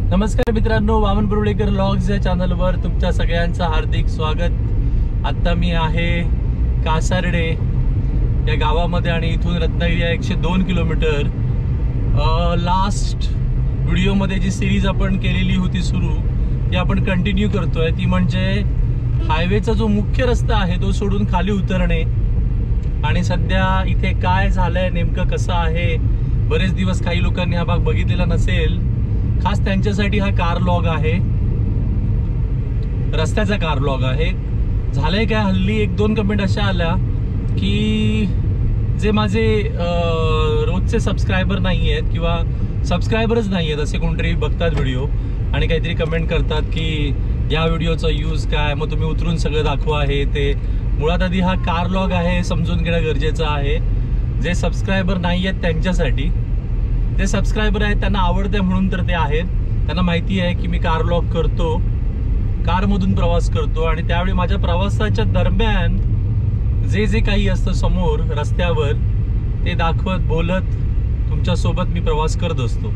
नमस्कार मित्रांनो, वामन बुर्डेकर व्लॉग्स या चॅनलवर तुमच्या सगळ्यांचं हार्दिक स्वागत। आता मी आहे कासारडे या गावामध्ये आणि इथून रत्नागिरी 102 किलोमीटर। लास्ट व्हिडिओमध्ये जी सिरीज आपण केलेली होती सुरू ती आपण कंटिन्यू करतोय। ती म्हणजे हायवेचा जो मुख्य रस्ता आहे तो सोडून खाली उतरणे आणि सध्या इथे काय झालंय नेमकं कसं आहे। बरेच दिवस काही लोकांनी हा भाग बघितलेला नसेल, खास त्यांच्यासाठी हा कार लॉग आहे, रस्त्याचा कार लॉग आहे। झालंय काय, हल्ली 1-2 कमेंट अशा आल्या की जे माझे रोजचे सबस्क्रायबर नाही आहेत किंवा सबस्क्रायबरच नाही आहेत असे कोणतरी बघतात व्हिडिओ आणि काहीतरी कमेंट करतात की या व्हिडिओचा यूज काय, मग तुम्ही उतरून सगळं दाखवा हे ते। मुळात आधी हा कार लॉग आहे, समजून घेणं गरजेचं आहे। जे सबस्क्रायबर नाही आहेत त्यांच्यासाठी, जे सबस्क्रायबर आहेत त्यांना आवडते म्हणून तर ते आहेत, त्यांना माहिती आहे की मी कार व्लॉग करतो, कारमधून प्रवास करतो आणि त्यावेळी माझ्या प्रवासाच्या दरम्यान जे जे काही असतं समोर रस्त्यावर ते दाखवत बोलत तुमच्यासोबत मी प्रवास करत असतो।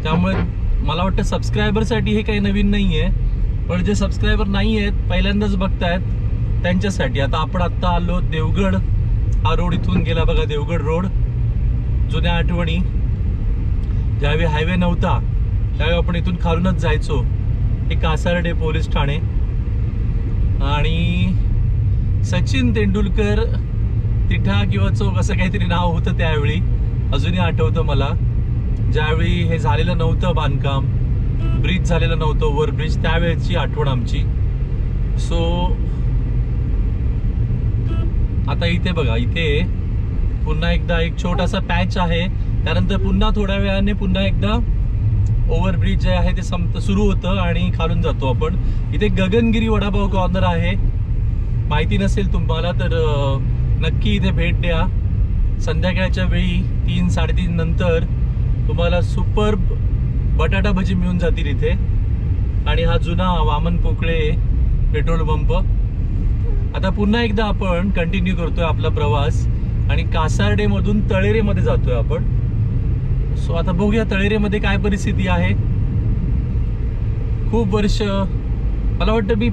त्यामुळे मला वाटतं सबस्क्रायबरसाठी हे काही नवीन नाही आहे, पण जे सबस्क्रायबर नाही आहेत पहिल्यांदाच बघतायत त्यांच्यासाठी। आता आपण आत्ता आलो देवगड, हा रोड इथून गेला बघा, देवगड रोड। जुन्या आठवणी, ज्यावेळी हायवे नव्हता त्यावेळी आपण इथून खालूनच जायचो। हे कासारडे पोलीस ठाणे आणि सचिन तेंडुलकर तिठा किंवा चौक असं काहीतरी नाव होतं त्यावेळी, अजूनही आठवतं मला। ज्यावेळी हे झालेलं नव्हतं बांधकाम, ब्रिज झालेलं नव्हतं, ओव्हरब्रिज, त्यावेळेची आठवण आमची। सो आता इथे बघा, इथे पुन्हा एकदा एक छोटासा पॅच आहे, त्यानंतर पुन्हा थोड्या वेळाने पुन्हा एकदा ओव्हरब्रिज जे आहे ते सुरू होतं आणि खालून जातो आपण। इथे गगनगिरी वडापाव कॉर्नर आहे, माहिती नसेल तुम्हाला तर नक्की इथे भेट द्या। संध्याकाळच्या वेळी 3-3:30 नंतर तुम्हाला सुपर्ब बटाटा भजी मिळून जातील इथे। आणि हा जुना वामन पोकळे पेट्रोल पंप। आता पुन्हा एकदा आपण कंटिन्यू करतोय आपला प्रवास आणि कासारडे मधून तळेरे मध्ये जातोय आपण। सो आता बघूया तळेरे मध्ये काय परिस्थिती आहे। खूप वर्ष मला वाटतं मी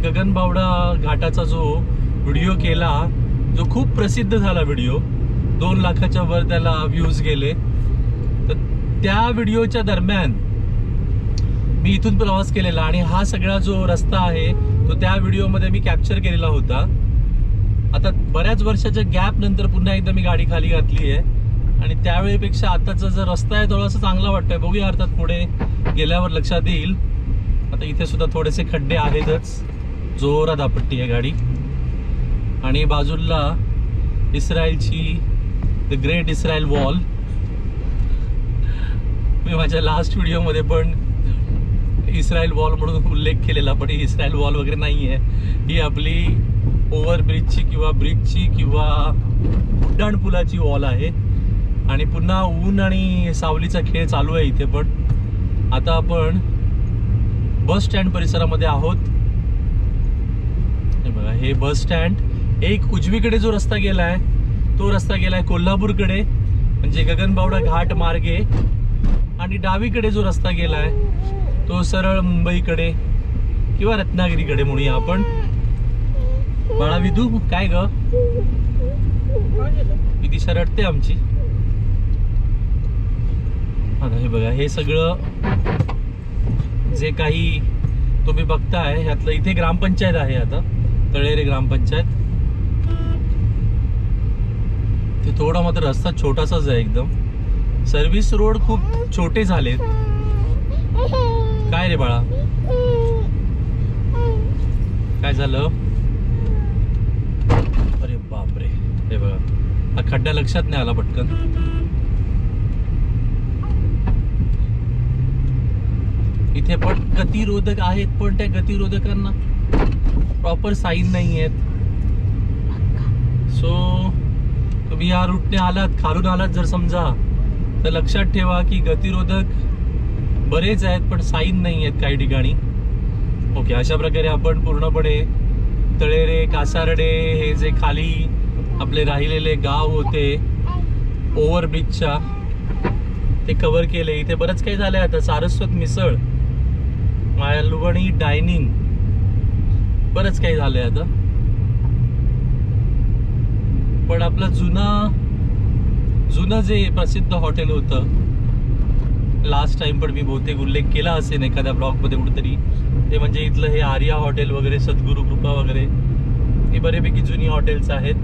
गगन बावडा घाटाचा जो व्हिडिओ केला, जो खूप प्रसिद्ध झाला व्हिडिओ, 2 लाखाच्या वर त्याला व्ह्यूज गेले, तर त्या व्हिडिओच्या दरम्यान मी इथून प्रवास केलेला आणि हा सगळा जो रस्ता आहे तो त्या व्हिडिओमध्ये मी कॅप्चर केलेला होता। आता बऱ्याच वर्षाच्या गॅप नंतर पुन्हा एकदा मी गाडी खाली घातली आहे आणि त्यावेळेपेक्षा आताचा जो रस्ता आहे थोडासा चांगला वाटतोय। बघूया अर्थात पुढे गेल्यावर लक्षात येईल। आता इथे सुद्धा थोडेसे खड्डे आहेतच, जोरात आपट्टी आहे गाडी आणि बाजूला इस्रायलची द ग्रेट इस्रायल वॉल। मी माझ्या लास्ट व्हिडिओमध्ये पण इस्रायल वॉल म्हणून उल्लेख केलेला, पण ही इस्रायल वॉल वगैरे नाही आहे, ही आपली ओव्हरब्रिजची किंवा ब्रिजची किंवा उड्डाणपुलाची वॉल आहे। आणि पुन्हा ऊन आणि सावलीचा खेळ चालू आहे इथे। पण आता आपण बस स्टँड परिसरामध्ये आहोत। हे बघा, हे बस स्टँड। एक उजवीकडे जो रस्ता गेलाय तो रस्ता गेलाय कोल्हापूरकडे, म्हणजे गगनबावडा घाट मार्गे, आणि डावीकडे जो रस्ता गेलाय तो सरळ मुंबईकडे किंवा रत्नागिरीकडे म्हणूया आपण। बाळा विदू काय ग, ही दिशा रटते आमची। आता हे बघा, हे सगळं जे काही तुम्ही बघताय ह्यातलं इथे ग्रामपंचायत आहे, आता तळेरे ग्रामपंचायत। ते थोडा मात्र रस्ता छोटासाच आहे एकदम, सर्व्हिस रोड खूप छोटे झालेत। काय रे बाळा, काय झालं? अरे बापरे, हे बघा हा खड्डा लक्षात नाही आला पटकन। इथे पण गतिरोधक आहेत, पण त्या गतिरोधकांना प्रॉपर साईन नाही आहेत। सो तुम्ही या रूटने आलात, खालून आलात जर समजा, तर लक्षात ठेवा की गतिरोधक बरेच आहेत पण साईन नाही आहेत काही ठिकाणी। ओके, अशा प्रकारे आपण पूर्णपणे तळेरे, कासारडे, हे जे खाली आपले राहिलेले गाव होते ओव्हरब्रिजच्या, ते कव्हर केले. इथे बरंच काही झालंय आता. सारस्वत मिसळ, मालवणी डायनिंग, बरंच काही झालंय आता. पण आपलं जुनं जे प्रसिद्ध हॉटेल होतं लास्ट टाइम, पण मी बहुतेक उल्लेख केला असेल एखाद्या ब्लॉग मध्ये कुठेतरी, ते म्हणजे इथलं हे आर्या हॉटेल वगैरे, सद्गुरू कृपा वगैरे, ही बऱ्यापैकी जुनी हॉटेल्स आहेत.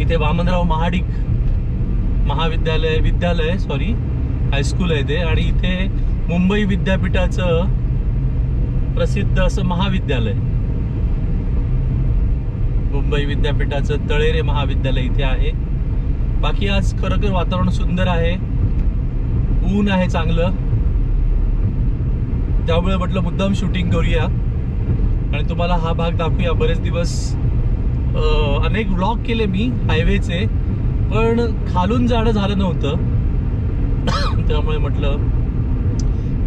इथे वामनराव महाडिक विद्यालय हायस्कूल आहे ते, आणि इथे मुंबई विद्यापीठाचं प्रसिद्ध असं महाविद्यालय, मुंबई विद्यापीठाचं तळेरे महाविद्यालय इथे आहे. बाकी आज खरं वातावरण सुंदर आहे, ऊन आहे चांगलं, त्यामुळे म्हटलं मुद्दाम शूटिंग करूया आणि तुम्हाला हा भाग दाखवूया. बरेच दिवस अनेक व्लॉग केले मी हायवेचे, पण खालून जाणं झालं नव्हतं. त्यामुळे म्हटलं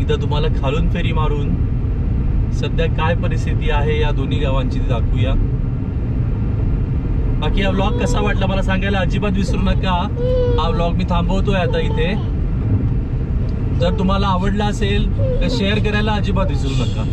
इथं तुम्हाला खालून फेरी मारून सध्या काय परिस्थिती आहे या दोन्ही गावांची दाखवूया. बाकी हा व्लॉग कसा वाटला मला सांगायला अजिबात विसरू नका. हा व्लॉग मी थांबवतोय आता इथे. जर तुम्हाला आवडला असेल तर शेअर करायला अजिबात विसरू नका.